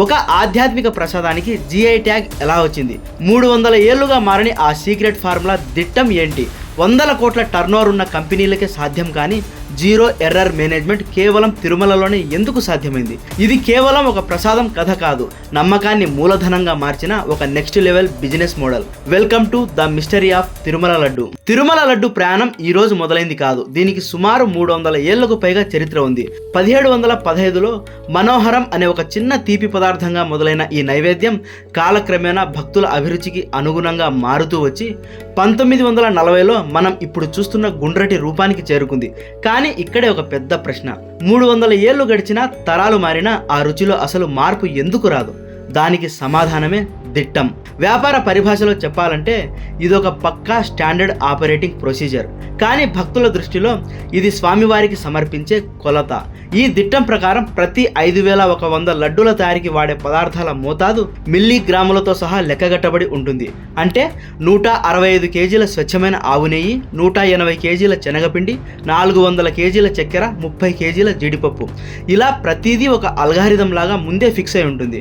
ఒక ఆధ్యాత్మిక ప్రసాదానికి జిఐ ట్యాగ్ ఎలా వచ్చింది? 300 ఏళ్లుగా మారని ఆ సీక్రెట్ ఫార్ములా దిట్టం ఏంటి? 100 కోట్ల టర్నోవర్ ఉన్న కంపెనీలకే సాధ్యం కానీ జీరో ఎర్రర్ మేనేజ్మెంట్ కేవలం తిరుమలలోనే ఎందుకు సాధ్యమైంది? ఇది కేవలం ఒక ప్రసాదం కథ కాదు, నమ్మకాన్ని మూలధనంగా మార్చిన ఒక next level business model. Welcome to the mystery of Tirumala laddu. Tirumala laddu ప్రయాణం ఈ రోజు మొదలైంది కాదు. దీనికి సుమారు 300 ఏళ్లకు పైగా చరిత్ర ఉంది. 1715లో మనోహరం అనే ఒక చిన్న తీపి పదార్థంగా మొదలైన ఈ నైవేద్యం కాలక్రమేణా భక్తుల అభిరుచికి అనుగుణంగా మారుతూ వచ్చి 1940లో మనం ఇప్పుడు చూస్తున్న గుండ్రటి రూపానికి చేరుకుంది. కానీ ఇక్కడే ఒక పెద్ద ప్రశ్న. 300 ఏళ్లు గడిచినా, తరాలు మారినా ఆ రుచిలో అసలు మార్పు ఎందుకు రాదు? దానికి సమాధానమే దిట్టం. వ్యాపార పరిభాషలో చెప్పాలంటే ఇదొక పక్కా స్టాండర్డ్ ఆపరేటింగ్ ప్రొసీజర్. కానీ భక్తుల దృష్టిలో ఇది స్వామివారికి సమర్పించే కొలత. ఈ దిట్టం ప్రకారం ప్రతి 5100 లడ్డూల తయారీకి వాడే పదార్థాల మోతాదు మిల్లీగ్రాములతో సహా లెక్కగట్టబడి ఉంటుంది. అంటే 165 కేజీల స్వచ్ఛమైన ఆవు నెయ్యి, 180 కేజీల శనగపిండి, 400 కేజీల చక్కెర, 30 కేజీల జీడిపప్పు. ఇలా ప్రతిదీ ఒక అల్గారిథం లాగా ముందే ఫిక్స్ అయి ఉంటుంది.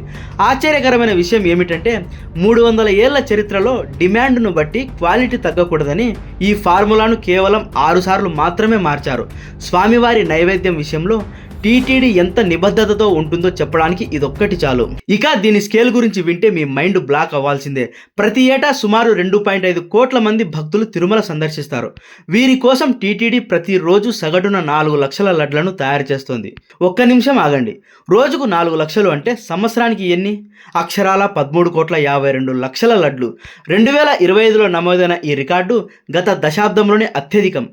ఆశ్చర్యకరమైన విషయం ఏమిటంటే 300 ఏళ్ల చరిత్రలో డిమాండ్ను బట్టి క్వాలిటీ తగ్గకూడదని ఈ ఫార్ములాను కేవలం 6 సార్లు మాత్రమే మార్చారు. స్వామివారి నైవేద్యం విషయంలో టీటీడీ ఎంత నిబద్ధతతో ఉంటుందో చెప్పడానికి ఇదొక్కటి చాలు. ఇక దీని స్కేల్ గురించి వింటే మీ మైండ్ బ్లాక్ అవ్వాల్సిందే. ప్రతి ఏటా సుమారు 2.5 కోట్ల మంది భక్తులు తిరుమల సందర్శిస్తారు. వీరి కోసం టీటీడీ ప్రతిరోజు సగటున 4 లక్షల లడ్లను తయారు చేస్తోంది. ఒక్క నిమిషం ఆగండి. రోజుకు 4 లక్షలు అంటే సంవత్సరానికి ఎన్ని? అక్షరాల 13,52 లక్షల లడ్లు. 2025లో నమోదైన ఈ రికార్డు గత దశాబ్దంలోనే అత్యధికం.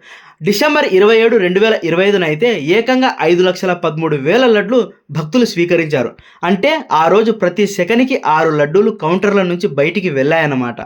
డిసెంబర్ 27, 2025 అయితే ఏకంగా 5,13,000 లడ్లు భక్తులు స్వీకరించారు. అంటే ఆ రోజు ప్రతి సెకనికి 6 లడ్డూలు కౌంటర్ల నుంచి బయటికి వెళ్ళాయన్నమాట.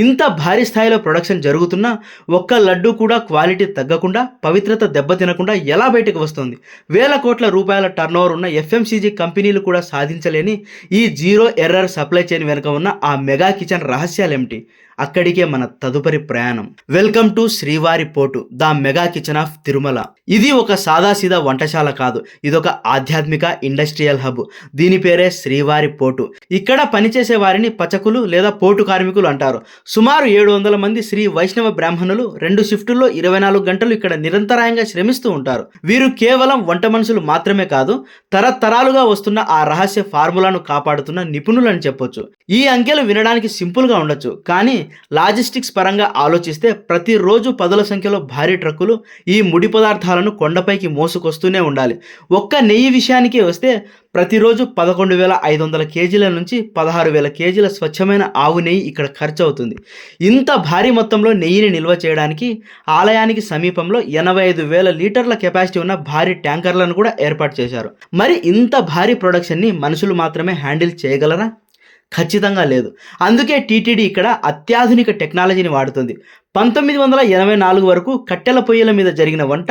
ఇంత భారీ స్థాయిలో ప్రొడక్షన్ జరుగుతున్నా ఒక్క లడ్డు కూడా క్వాలిటీ తగ్గకుండా, పవిత్రత దెబ్బతినకుండా ఎలా బయటకు వస్తుంది? వేల కోట్ల రూపాయల టర్నోవర్ ఉన్న ఎఫ్ఎంసీజీ కంపెనీలు కూడా సాధించలేని ఈ జీరో ఎర్రర్ సప్లై చైన్ వెనుక ఉన్న ఆ మెగా కిచెన్ రహస్యాలేమిటి? అక్కడికే మన తదుపరి ప్రయాణం. వెల్కమ్ టు శ్రీవారి port, the mega kitchen of Tirumala. ఇది ఒక సాదాసీదా వంటశాల కాదు, ఇదొక ఆధ్యాత్మిక ఇండస్ట్రియల్ హబ్. దీని పేరే శ్రీవారి పోర్టు. ఇక్కడ పనిచేసే వారిని పచకులు లేదా పోర్టు కార్మికులు అంటారు. సుమారు 700 మంది శ్రీ వైష్ణవ బ్రాహ్మణులు 2 షిఫ్టుల్లో 24 గంటలు ఇక్కడ నిరంతరాయంగా శ్రమిస్తూ ఉంటారు. వీరు కేవలం వంట మనుషులు మాత్రమే కాదు, తరతరాలుగా వస్తున్న ఆ రహస్య ఫార్ములాను కాపాడుతున్న నిపుణులని చెప్పొచ్చు. ఈ అంకెలు వినడానికి సింపుల్గా ఉండొచ్చు, కానీ లాజిస్టిక్స్ పరంగా ఆలోచిస్తే ప్రతిరోజు 10ల సంఖ్యలో భారీ ట్రక్కులు ఈ ముడి పదార్థాలను కొండపైకి మోసుకొస్తూనే ఉండాలి. ఒక్క నెయ్యి విషయానికే వస్తే ప్రతిరోజు 11,500 కేజీల నుంచి 16,000 కేజీల స్వచ్ఛమైన ఆవు నెయ్యి ఇక్కడ ఖర్చు అవుతుంది. ఇంత భారీ మొత్తంలో నెయ్యిని నిల్వ చేయడానికి ఆలయానికి సమీపంలో 85,000 లీటర్ల కెపాసిటీ ఉన్న భారీ ట్యాంకర్లను కూడా ఏర్పాటు చేశారు. మరి ఇంత భారీ ప్రొడక్షన్ని మనుషులు మాత్రమే హ్యాండిల్ చేయగలరా? ఖచ్చితంగా లేదు. అందుకే టీటీడీ ఇక్కడ అత్యాధునిక టెక్నాలజీని వాడుతుంది. 1984 వరకు కట్టెల పొయ్యిల మీద జరిగిన వంట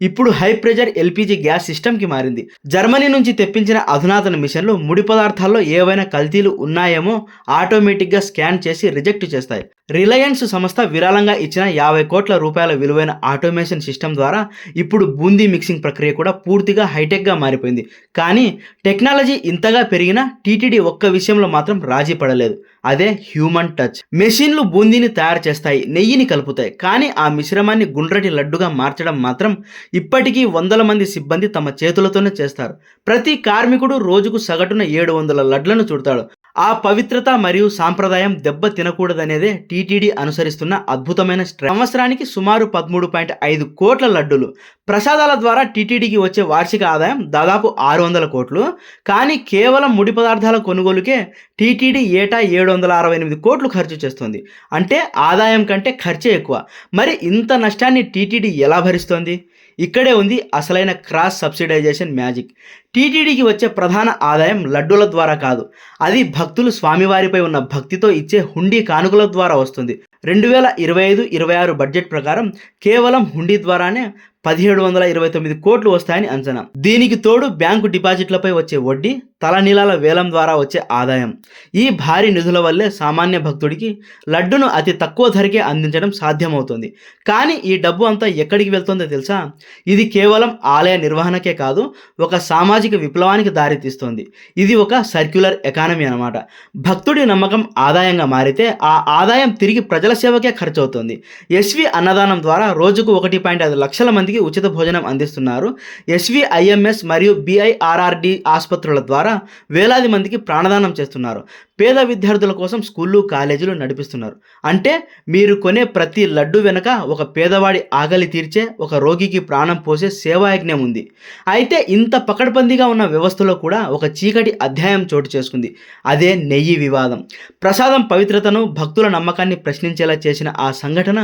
ఇప్పుడు హై ప్రెజర్ ఎల్పీజీ గ్యాస్ సిస్టమ్కి మారింది. జర్మనీ నుంచి తెప్పించిన అధునాతన మిషన్లు ముడి పదార్థాల్లో ఏవైనా కల్తీలు ఉన్నాయేమో ఆటోమేటిక్గా స్కాన్ చేసి రిజెక్ట్ చేస్తాయి. రిలయన్స్ సంస్థ విరాళంగా ఇచ్చిన 50 కోట్ల రూపాయల విలువైన ఆటోమేషన్ సిస్టమ్ ద్వారా ఇప్పుడు బూందీ మిక్సింగ్ ప్రక్రియ కూడా పూర్తిగా హైటెక్గా మారిపోయింది. కానీ టెక్నాలజీ ఇంతగా పెరిగినా టీటీడీ ఒక్క విషయంలో మాత్రం రాజీ పడలేదు. అదే హ్యూమన్ టచ్. మెషిన్లు బూందీని తయారు చేస్తాయి, నెయ్యిని కలుపుతాయి, కానీ ఆ మిశ్రమాన్ని గుండ్రటి లడ్డుగా మార్చడం మాత్రం ఇప్పటికీ 100 మంది సిబ్బంది తమ చేతులతోనే చేస్తారు. ప్రతి కార్మికుడు రోజుకు సగటున 700 లడ్లను చుడతాడు. ఆ పవిత్రత మరియు సాంప్రదాయం దెబ్బ తినకూడదనేదే టీటీడీ అనుసరిస్తున్న అద్భుతమైన సంవత్సరానికి సుమారు 13.5 కోట్ల లడ్డులు. ప్రసాదాల ద్వారా టీటీడీకి వచ్చే వార్షిక ఆదాయం దాదాపు 600 కోట్లు. కానీ కేవలం ముడి పదార్థాల కొనుగోలుకే టీటీడీ ఏటా 768 కోట్లు ఖర్చు చేస్తుంది. అంటే ఆదాయం కంటే ఖర్చే ఎక్కువ. మరి ఇంత నష్టాన్ని టీటీడీ ఎలా భరిస్తోంది? ఇక్కడే ఉంది అసలైన క్రాస్ సబ్సిడైజేషన్ మ్యాజిక్. టీటీడీకి వచ్చే ప్రధాన ఆదాయం లడ్డూల ద్వారా కాదు, అది భక్తులు స్వామివారిపై ఉన్న భక్తితో ఇచ్చే హుండీ కానుకల ద్వారా వస్తుంది. 2025-26 బడ్జెట్ ప్రకారం కేవలం హుండీ ద్వారానే 1729 కోట్లు వస్తాయని అంచనా. దీనికి తోడు బ్యాంకు డిపాజిట్లపై వచ్చే వడ్డీ, తలనీలాల వేలం ద్వారా వచ్చే ఆదాయం. ఈ భారీ నిధుల వల్లే సామాన్య భక్తుడికి లడ్డును అతి తక్కువ ధరకే అందించడం సాధ్యమవుతుంది. కానీ ఈ డబ్బు అంతా ఎక్కడికి వెళ్తుందో తెలుసా? ఇది కేవలం ఆలయ నిర్వహణకే కాదు, ఒక సామాజిక విప్లవానికి దారితీస్తుంది. ఇది ఒక సర్క్యులర్ ఎకానమీ అన్నమాట. భక్తుడి నమ్మకం ఆదాయంగా మారితే ఆ ఆదాయం తిరిగి ప్రజల సేవకే ఖర్చు అవుతుంది. ఎస్వి అన్నదానం ద్వారా రోజుకు 1.5 లక్షల మందికి ఉచిత భోజనం అందిస్తున్నారు. ఎస్విఐఎంఎస్ మరియు బిఐఆర్ఆర్డి ఆసుపత్రుల ద్వారా వేలాది మందికి ప్రాణదానం చేస్తున్నారు. పేద విద్యార్థుల కోసం స్కూళ్ళు కాలేజీలు నడిపిస్తున్నారు. అంటే మీరు కొనే ప్రతి లడ్డు వెనుక ఒక పేదవాడి ఆకలి తీర్చే, ఒక రోగికి ప్రాణం పోసే సేవాయజ్ఞం ఉంది. అయితే ఇంత పకడ్బందీగా ఉన్న వ్యవస్థలో కూడా ఒక చీకటి అధ్యాయం చోటు చేసుకుంది. అదే నెయ్యి వివాదం. ప్రసాదం పవిత్రతను, భక్తుల నమ్మకాన్ని ప్రశ్నించేలా చేసిన ఆ సంఘటన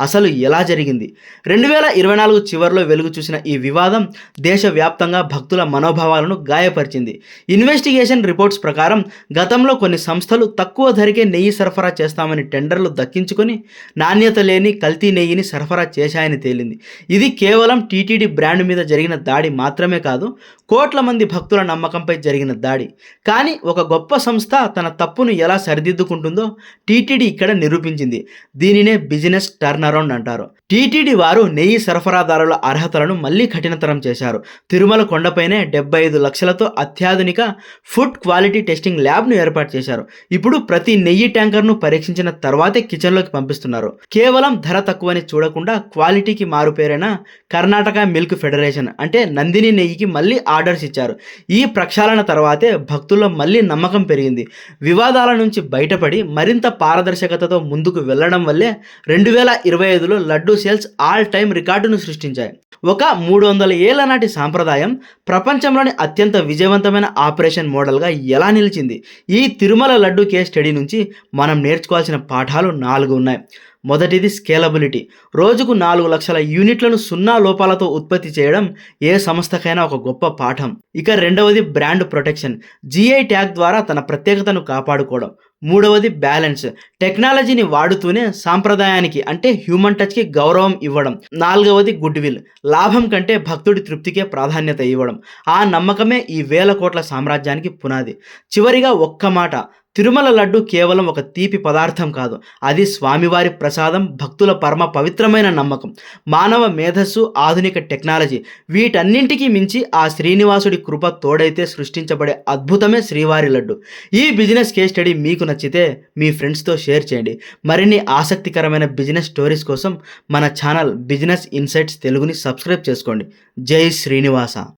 అసలు ఎలా జరిగింది? 2024 చివరిలో వెలుగు చూసిన ఈ వివాదం దేశవ్యాప్తంగా భక్తుల మనోభావాలను గాయపరిచింది. ఇన్వెస్టిగేషన్ రిపోర్ట్స్ ప్రకారం గతంలో కొన్ని సంస్థలు తక్కువ ధరకే నెయ్యి సరఫరా చేస్తామని టెండర్లు దక్కించుకొని నాణ్యత లేని కల్తీ నెయ్యిని సరఫరా చేశాయని తేలింది. ఇది కేవలం టీటీడీ బ్రాండ్ మీద జరిగిన దాడి మాత్రమే కాదు, కోట్ల మంది భక్తుల నమ్మకంపై జరిగిన దాడి. కానీ ఒక గొప్ప సంస్థ తన తప్పును ఎలా సరిదిద్దుకుంటుందో టీటీడీ ఇక్కడ నిరూపించింది. దీనినే బిజినెస్ టర్న్ అరౌండ్ అంటారు. టీటీడీ వారు నెయ్యి సరఫరాదారుల అర్హతలను మళ్ళీ కఠినతరం చేశారు. తిరుమల కొండపైనే 75 లక్షలతో అత్యాధునిక ఫుడ్ క్వాలిటీ టెస్టింగ్ ల్యాబ్ను ఏర్పాటు చేశారు. ఇప్పుడు ప్రతి నెయ్యి ట్యాంకర్ను పరీక్షించిన తర్వాతే కిచెన్లోకి పంపిస్తున్నారు. కేవలం ధర తక్కువని చూడకుండా క్వాలిటీకి మారుపేరైన కర్ణాటక మిల్క్ ఫెడరేషన్ అంటే నందిని నెయ్యికి మళ్ళీ ఆర్డర్స్ ఇచ్చారు. ఈ ప్రక్షాళన తర్వాతే భక్తుల్లో మళ్ళీ నమ్మకం పెరిగింది. వివాదాల నుంచి బయటపడి మరింత పారదర్శకతతో ముందుకు వెళ్లడం వల్లే 2025లో లడ్డూ సేల్స్ ఆల్ టైమ్ రికార్డును సృష్టించాయి. ఒక 300 ఏళ్ల నాటి సాంప్రదాయం ప్రపంచంలోని అత్యంత విజయవంతమైన ఆపరేషన్ మోడల్గా ఎలా నిలిచింది? ఈ తిరుమల లడ్డు కేస్ స్టడీ నుంచి మనం నేర్చుకోవాల్సిన పాఠాలు 4 ఉన్నాయి. మొదటిది స్కేలబిలిటీ. రోజుకు 4 లక్షల యూనిట్లను సున్నా లోపాలతో ఉత్పత్తి చేయడం ఏ సంస్థకైనా ఒక గొప్ప పాఠం. ఇక రెండవది బ్రాండ్ ప్రొటెక్షన్. జిఐ ట్యాగ్ ద్వారా తన ప్రత్యేకతను కాపాడుకోవడం. మూడవది బ్యాలెన్స్. టెక్నాలజీని వాడుతూనే సాంప్రదాయానికి అంటే హ్యూమన్ టచ్కి గౌరవం ఇవ్వడం. నాలుగవది గుడ్ విల్. లాభం కంటే భక్తుడి తృప్తికే ప్రాధాన్యత ఇవ్వడం. ఆ నమ్మకమే ఈ వేల కోట్ల సామ్రాజ్యానికి పునాది. చివరిగా ఒక్క మాట, తిరుమల లడ్డు కేవలం ఒక తీపి పదార్థం కాదు, అది స్వామివారి ప్రసాదం, భక్తుల పరమ పవిత్రమైన నమ్మకం. మానవ మేధస్సు, ఆధునిక టెక్నాలజీ వీటన్నింటికీ మించి ఆ శ్రీనివాసుడి కృప తోడైతే సృష్టించబడే అద్భుతమే శ్రీవారి లడ్డు. ఈ బిజినెస్ కేస్ స్టడీ మీకు నచ్చితే మీ ఫ్రెండ్స్తో షేర్ చేయండి. మరిన్ని ఆసక్తికరమైన బిజినెస్ స్టోరీస్ కోసం మన ఛానల్ బిజినెస్ ఇన్సైట్స్ తెలుగుని సబ్స్క్రైబ్ చేసుకోండి. జై శ్రీనివాస.